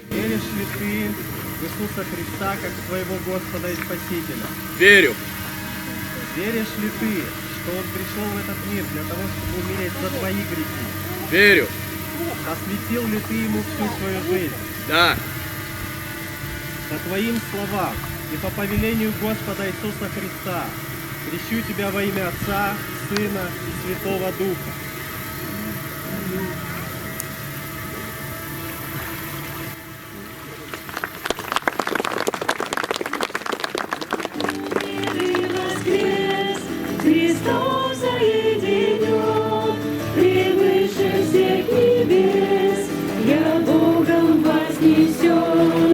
Веришь ли ты в Иисуса Христа как своего Господа и Спасителя? Верю. Веришь ли ты, что Он пришел в этот мир для того, чтобы умереть за твои грехи? Верю. Посвятил ли ты Ему всю свою жизнь? Да. По Твоим словам и по повелению Господа Иисуса Христа крещу тебя во имя Отца, Сына и Святого Духа.